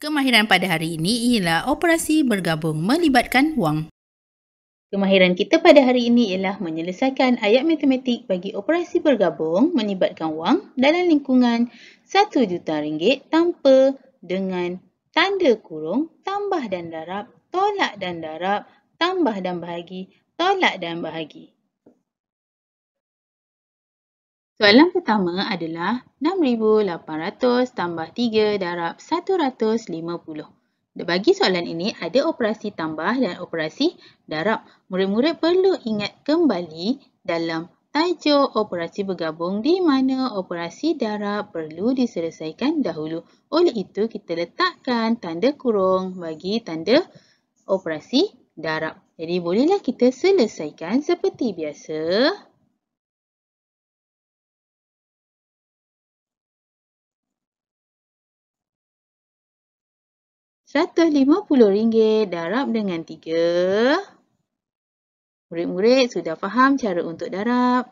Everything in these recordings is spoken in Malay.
Kemahiran pada hari ini ialah operasi bergabung melibatkan wang. Kemahiran kita pada hari ini ialah menyelesaikan ayat matematik bagi operasi bergabung melibatkan wang dalam lingkungan RM1 juta tanpa dengan tanda kurung, tambah dan darab, tolak dan darab, tambah dan bahagi, tolak dan bahagi. Soalan pertama adalah 6,800 tambah 3 darab 150. Bagi soalan ini, ada operasi tambah dan operasi darab. Murid-murid perlu ingat kembali dalam tajuk operasi bergabung di mana operasi darab perlu diselesaikan dahulu. Oleh itu, kita letakkan tanda kurung bagi tanda operasi darab. Jadi, bolehlah kita selesaikan seperti biasa. RM150 darab dengan 3. Murid-murid sudah faham cara untuk darab.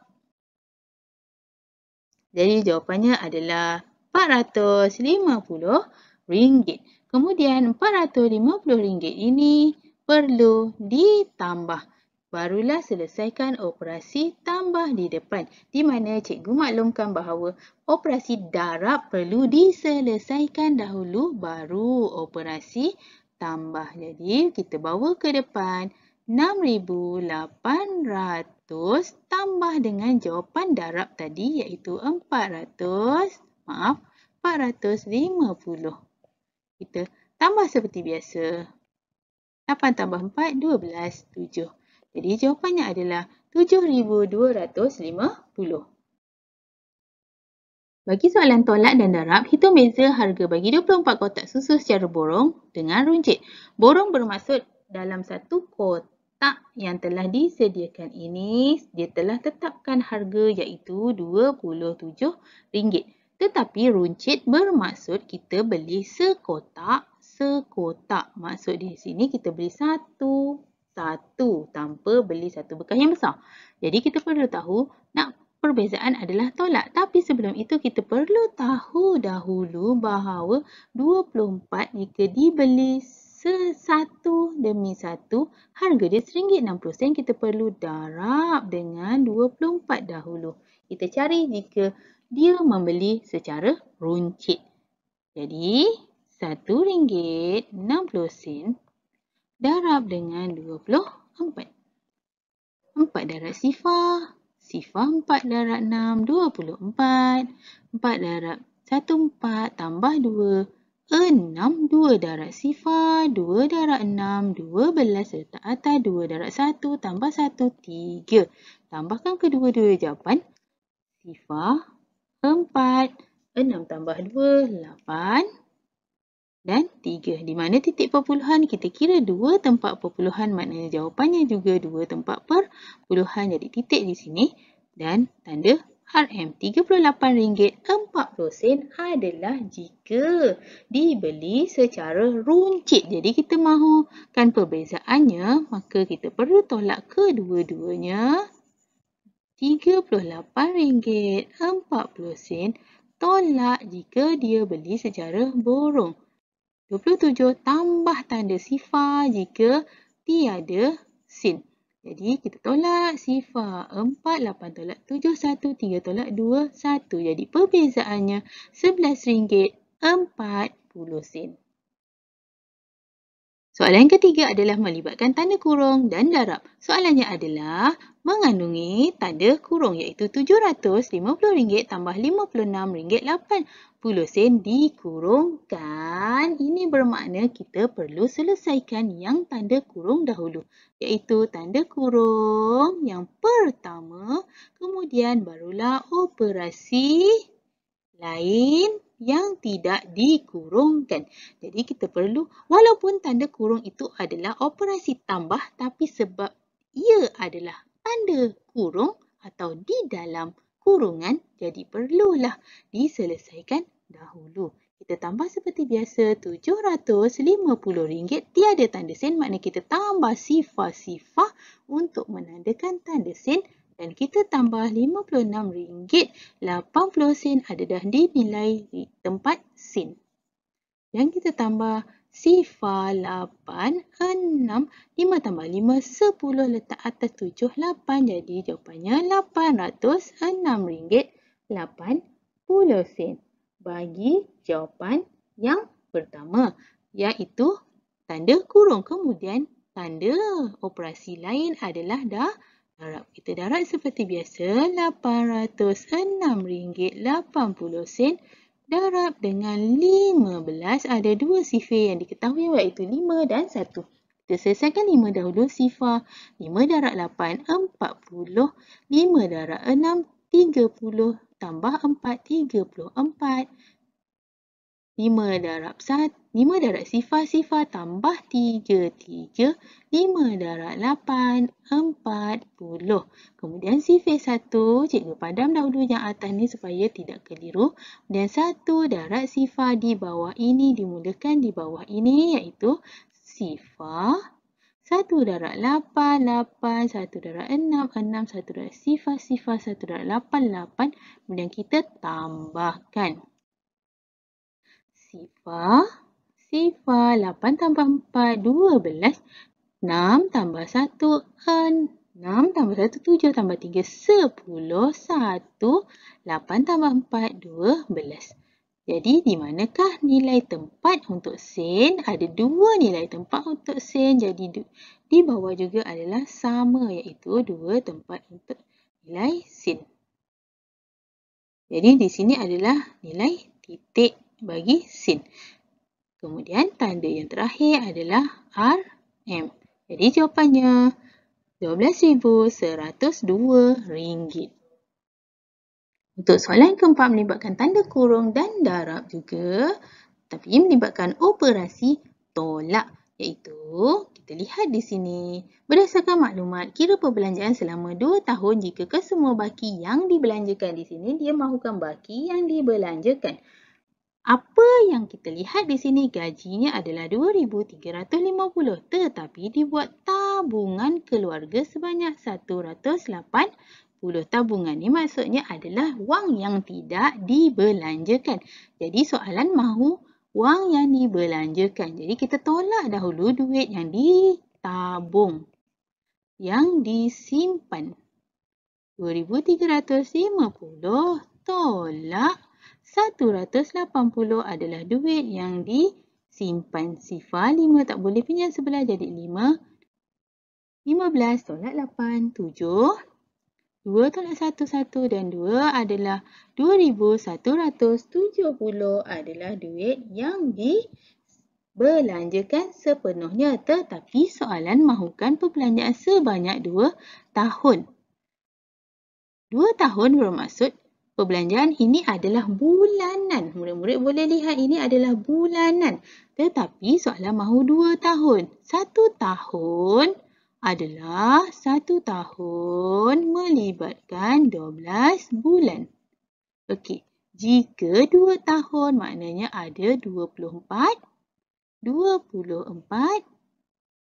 Jadi jawapannya adalah RM450. Kemudian RM450 ini perlu ditambah. Barulah selesaikan operasi tambah di depan. Di mana cikgu maklumkan bahawa operasi darab perlu diselesaikan dahulu baru operasi tambah. Jadi kita bawa ke depan 6,800 tambah dengan jawapan darab tadi iaitu 450. Kita tambah seperti biasa. 8 tambah 4, 12, 7. Jadi jawapannya adalah 7,250. Bagi soalan tolak dan darab, hitung beza harga bagi 24 kotak susu secara borong dengan runcit. Borong bermaksud dalam satu kotak yang telah disediakan ini, dia telah tetapkan harga iaitu RM27. Tetapi runcit bermaksud kita beli sekotak. Maksud di sini kita beli satu tanpa beli satu bekas yang besar. Jadi kita perlu tahu nak perbezaan adalah tolak. Tapi sebelum itu kita perlu tahu dahulu bahawa 24 jika dibeli satu demi satu, harga dia RM1.60. Kita perlu darab dengan 24 dahulu. Kita cari jika dia membeli secara runcit. Jadi RM1.60 darab dengan 24. 4 darab sifar. Sifar 4 darab 6, 24. 4 darab 1, 4 tambah 2, 6. 2 darab sifar, 2 darab 6, 12 letak atas, 2 darab 1 tambah 1, 3. Tambahkan kedua-dua jawapan. Sifar 4, 6 tambah 2, 8. Dan 3. Di mana titik perpuluhan? Kita kira 2 tempat perpuluhan, maknanya jawapannya juga 2 tempat perpuluhan. Jadi titik di sini dan tanda RM. RM38.40 adalah jika dibeli secara runcit. Jadi kita mahukan perbezaannya, maka kita perlu tolak kedua-duanya. RM38.40 tolak jika dia beli secara borong. 27 tambah tanda sifar jika tiada sin. Jadi kita tolak sifar 4, 8 tolak 7, 1, 3 tolak 2, 1. Jadi perbezaannya RM11.40. Soalan ketiga adalah melibatkan tanda kurung dan darab. Soalannya adalah mengandungi tanda kurung iaitu RM750 tambah RM56.80 dikurungkan. Ini bermakna kita perlu selesaikan yang tanda kurung dahulu iaitu tanda kurung yang pertama, kemudian barulah operasi lain yang tidak dikurungkan. Jadi kita perlu, walaupun tanda kurung itu adalah operasi tambah, tapi sebab ia adalah tanda kurung atau di dalam kurungan, jadi perlulah diselesaikan dahulu. Kita tambah seperti biasa, RM750 tiada tanda sen, maknanya kita tambah sifar-sifar untuk menandakan tanda sen. Dan kita tambah RM56.80 ada dah dinilai di tempat sen. Dan kita tambah sifar 8, 6, 5 tambah 5, 10 letak atas 7, 8. Jadi jawapannya RM806.80. Bagi jawapan yang pertama, iaitu tanda kurung. Kemudian tanda operasi lain adalah darab. Kita darab seperti biasa, RM806.80 darab dengan 15. Ada dua sifar yang diketahui iaitu 5 dan 1. Kita selesaikan 5 dahulu, sifar 5 darab 8, 40. 5 darab 6, 30. Tambah 4, 34. 5 darab sifar tambah 3, 3. 5 darab 8, 40. Kemudian sifar 1, cikgu padam dahulu yang atas ni supaya tidak keliru. Dan 1 darab sifar di bawah ini dimulakan di bawah ini, iaitu sifar 1 darab 8, 8. 1 darab 6, 6. 1 darab sifar 1 darab 8, 8. Kemudian kita tambahkan. Sifar 8 tambah 4, 12. 6 tambah 1, 6 tambah 1, 7 tambah 3, 10. 1, 8 tambah 4, 12. Jadi di manakah nilai tempat untuk sen? Ada dua nilai tempat untuk sen. Jadi di bawah juga adalah sama, iaitu dua tempat untuk nilai sen. Jadi di sini adalah nilai titik bagi sen. Kemudian tanda yang terakhir adalah RM. Jadi jawapannya RM12,102. Untuk soalan keempat melibatkan tanda kurung dan darab juga, tapi melibatkan operasi tolak, iaitu kita lihat di sini. Berdasarkan maklumat, kira perbelanjaan selama 2 tahun jika kesemua baki yang dibelanjakan di sini, dia mahukan baki yang dibelanjakan. Apa yang kita lihat di sini, gajinya adalah RM2,350, tetapi dibuat tabungan keluarga sebanyak RM180. Tabungan ni maksudnya adalah wang yang tidak dibelanjakan. Jadi soalan mahu wang yang dibelanjakan. Jadi kita tolak dahulu duit yang ditabung, yang disimpan. RM2,350 tolak RM180 adalah duit yang disimpan. Sifar 5 tak boleh pinjam sebelah, jadi 5. 15 tolak 8, 7. 2 tolak 1, 1 dan 2 adalah RM2,170 adalah duit yang dibelanjakan sepenuhnya. Tetapi soalan mahukan perbelanjaan sebanyak 2 tahun. 2 tahun bermaksud perbelanjaan ini adalah bulanan. Murid-murid boleh lihat ini adalah bulanan. Tetapi soalan mahu 2 tahun. 1 tahun adalah 1 tahun melibatkan 12 bulan. Okey, jika 2 tahun maknanya ada 24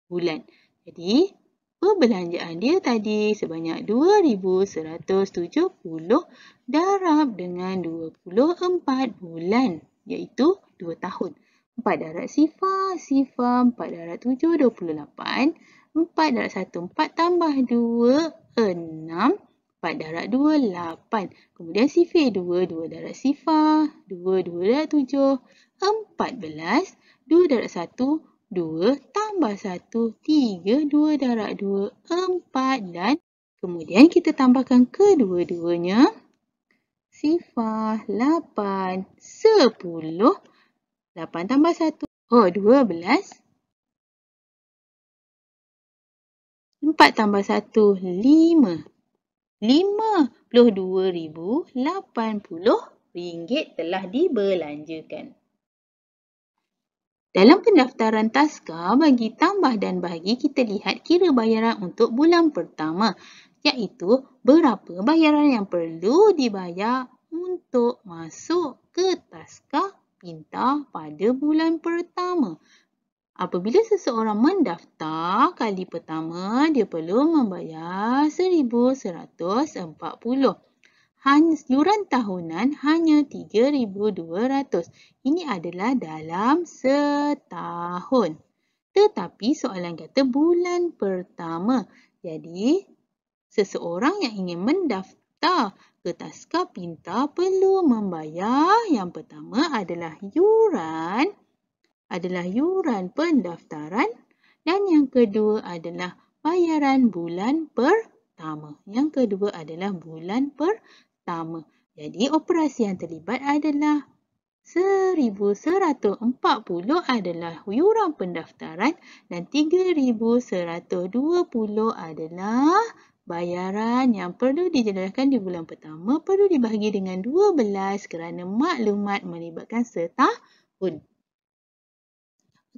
bulan. Jadi perbelanjaan dia tadi sebanyak RM2,170 darab dengan 24 bulan, iaitu 2 tahun. 4 darab sifar, 4 darab 7, 28. 4 darab 1, 4 tambah 2, 6. 4 darab 2, 8. Kemudian sifar 2, 2 darab sifar, 2 darab 7, 14. 2 darab 1, 2 tambah 1, 3, 2 darab 2, 4 dan kemudian kita tambahkan kedua-duanya. Sifar 8, 10. 8 tambah 1, 12. 4 tambah 1, 5. RM52,080 telah dibelanjakan. Dalam pendaftaran taska bagi tambah dan bahagi, kita lihat kira bayaran untuk bulan pertama, iaitu berapa bayaran yang perlu dibayar untuk masuk ke taska pintar pada bulan pertama. Apabila seseorang mendaftar kali pertama, dia perlu membayar RM1,140. yuran tahunan hanya 3,200. Ini adalah dalam setahun. Tetapi soalan kata bulan pertama. Jadi, seseorang yang ingin mendaftar ke Taska Pintar perlu membayar. Yang pertama adalah yuran pendaftaran dan yang kedua adalah bayaran bulan pertama. Jadi operasi yang terlibat adalah 1,140 adalah yuran pendaftaran dan 3,120 adalah bayaran yang perlu dijadarkan di bulan pertama, perlu dibahagi dengan 12 kerana maklumat melibatkan setahun.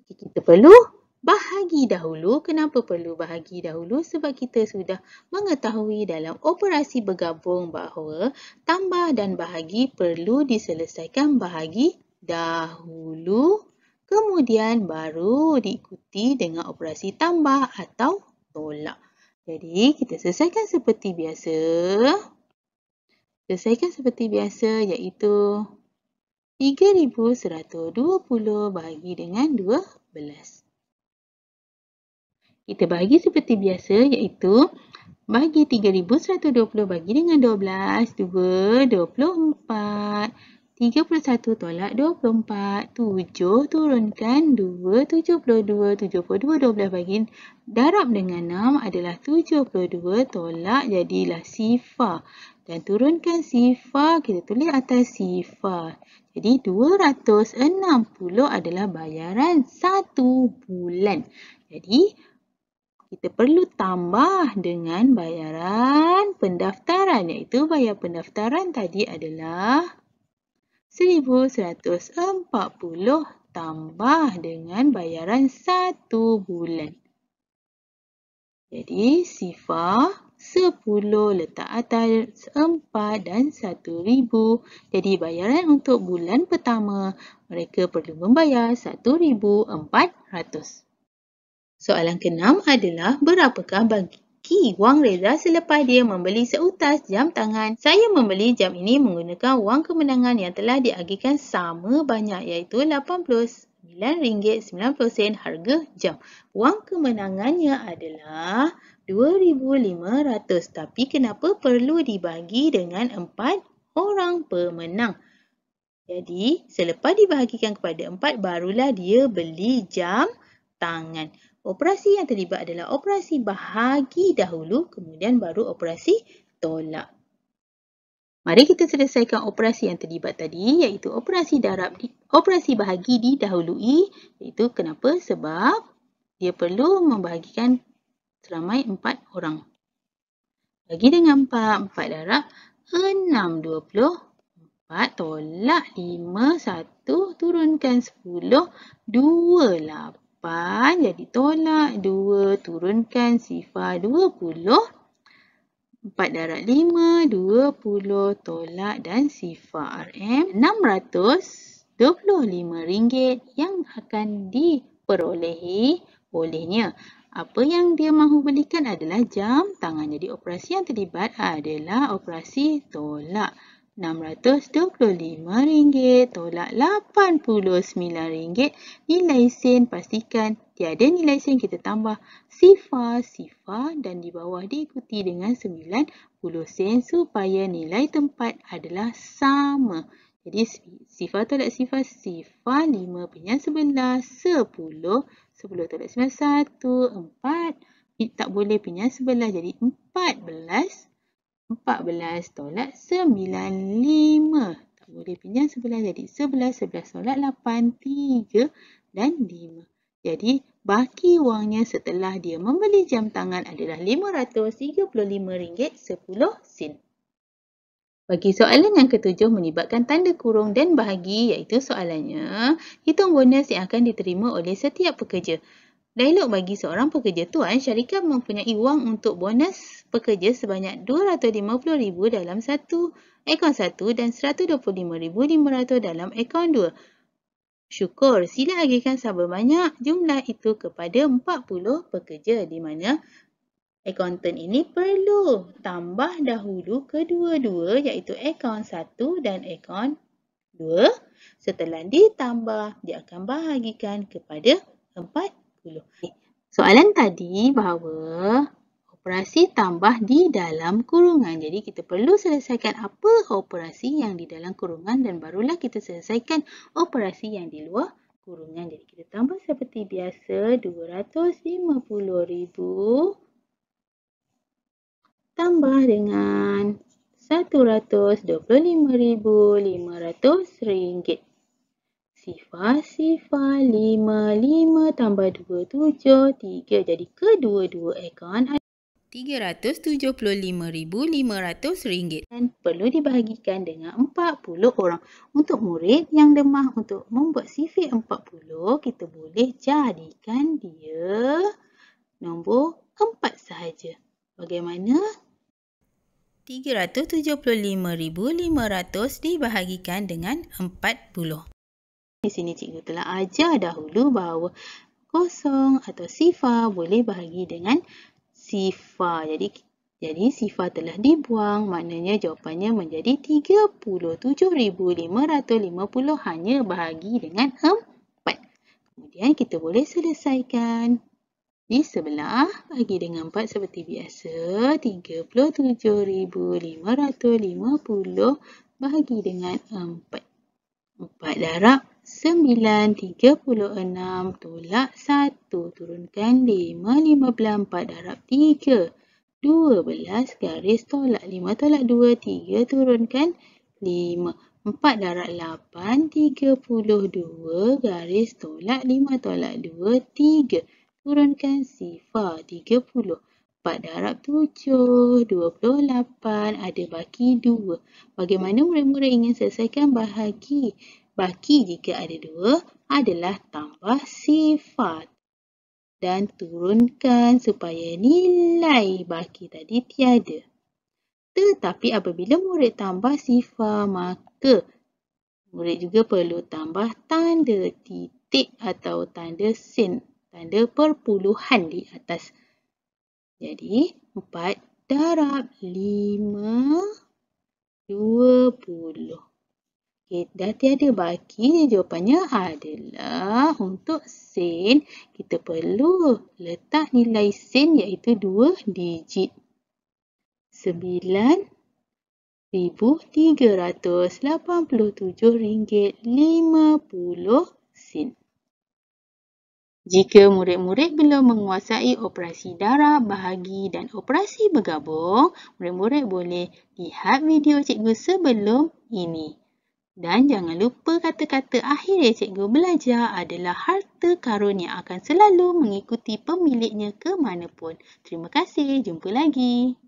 Kita perlu bahagi dahulu. Kenapa perlu bahagi dahulu? Sebab kita sudah mengetahui dalam operasi bergabung bahawa tambah dan bahagi perlu diselesaikan bahagi dahulu. Kemudian baru diikuti dengan operasi tambah atau tolak. Jadi kita selesaikan seperti biasa. Iaitu 3,120 bahagi dengan 12. Kita bahagi seperti biasa iaitu bahagi 3,120 bahagi dengan 12. 2, 24. 31 tolak 24. 7 turunkan 2, 72. 72, 12 bagi darab dengan 6 adalah 72 tolak jadilah sifar. Dan turunkan sifar, kita tulis atas sifar. Jadi 260 adalah bayaran 1 bulan. Jadi kita perlu tambah dengan bayaran pendaftaran, iaitu bayar pendaftaran tadi adalah 1,140 tambah dengan bayaran 1 bulan. Jadi sifar 10 letak atas 4 dan 1,000. Jadi bayaran untuk bulan pertama, mereka perlu membayar 1,400. Soalan ke-6 adalah berapakah bagi wang Reza selepas dia membeli seutas jam tangan. Saya membeli jam ini menggunakan wang kemenangan yang telah diagihkan sama banyak iaitu RM89.90 harga jam. Wang kemenangannya adalah 2,500. Tapi kenapa perlu dibagi dengan 4 orang pemenang? Jadi selepas dibahagikan kepada 4 barulah dia beli jam tangan. Operasi yang terlibat adalah operasi bahagi dahulu, kemudian baru operasi tolak. Mari kita selesaikan operasi yang terlibat tadi, iaitu operasi bahagi didahului. Iaitu kenapa? Sebab dia perlu membahagikan seramai 4 orang. Bagi dengan 4, 4 darab 6, 24 tolak 5, 1 turunkan 10, 2, 8. Jadi tolak 2, turunkan sifar 20. 4 darab 5, 20 tolak dan sifar RM. RM625 yang akan diperolehi olehnya. Apa yang dia mahu belikan adalah jam tangan. Jadi operasi yang terlibat adalah operasi tolak. RM625 tolak RM89. Nilai sen pastikan tiada nilai sen, kita tambah sifar dan di bawah diikuti dengan 90 sen supaya nilai tempat adalah sama. Jadi sifar tolak sifar 5 pinjam 11, 10 tolak 9, 1, 4. Tak boleh pinjam 11 jadi 14 tolak 95. Tak boleh pinjam 11 jadi 11 tolak 8, 3 dan 5. Jadi baki wangnya setelah dia membeli jam tangan adalah RM535.10. Bagi soalan yang ketujuh melibatkan tanda kurung dan bahagi, iaitu soalannya hitung bonus yang akan diterima oleh setiap pekerja. Dialog bagi seorang pekerja tuan, syarikat mempunyai wang untuk bonus pekerja sebanyak RM250,000 dalam akaun 1 dan RM125,500 dalam akaun 2. Syukur, sila agihkan sama banyak jumlah itu kepada 40 pekerja di mana Akaunten ini perlu tambah dahulu kedua-dua iaitu akaun 1 dan akaun 2. Setelah ditambah, dia akan bahagikan kepada 40. Soalan tadi bahawa operasi tambah di dalam kurungan. Jadi kita perlu selesaikan apa operasi yang di dalam kurungan dan barulah kita selesaikan operasi yang di luar kurungan. Jadi kita tambah seperti biasa 250,000 tambah dengan RM125,500. Sifar 55 tambah 27, 3. Jadi kedua-dua akaun RM375,500 dan perlu dibahagikan dengan 40 orang. Untuk murid yang lemah untuk membuat CV 40, kita boleh jadikan dia nombor 4 sahaja. Bagaimana? RM375,500 dibahagikan dengan 40. Di sini cikgu telah ajar dahulu bahawa kosong atau sifar boleh bahagi dengan sifar. Jadi sifar telah dibuang, maknanya jawapannya menjadi 37,550 hanya bahagi dengan 4. Kemudian kita boleh selesaikan. Di sebelah, bagi dengan 4 seperti biasa, 37,550 bahagi dengan 4. 4 darab 9, 36 tolak 1, turunkan 5, 15, 4 darab 3, 12 garis tolak 5 tolak 2, 3 turunkan 5, 4 darab 8, 32 garis tolak 5 tolak 2, 3. Turunkan sifar 30. 4 darab 7, 28. Ada baki 2. Bagaimana murid-murid ingin selesaikan bahagi? Baki jika ada 2 adalah tambah sifar. Dan turunkan supaya nilai baki tadi tiada. Tetapi apabila murid tambah sifar, maka murid juga perlu tambah tanda titik atau tanda sen. Tanda perpuluhan di atas. Jadi, 4 darab 5, 20. Okay, dah tiada baki, jawapannya adalah untuk sen, kita perlu letak nilai sen iaitu 2 digit. RM9,387.50. Jika murid-murid belum menguasai operasi darab, bahagi dan operasi bergabung, murid-murid boleh lihat video cikgu sebelum ini. Dan jangan lupa kata-kata akhir yang cikgu belajar adalah harta karun yang akan selalu mengikuti pemiliknya ke mana pun. Terima kasih, jumpa lagi.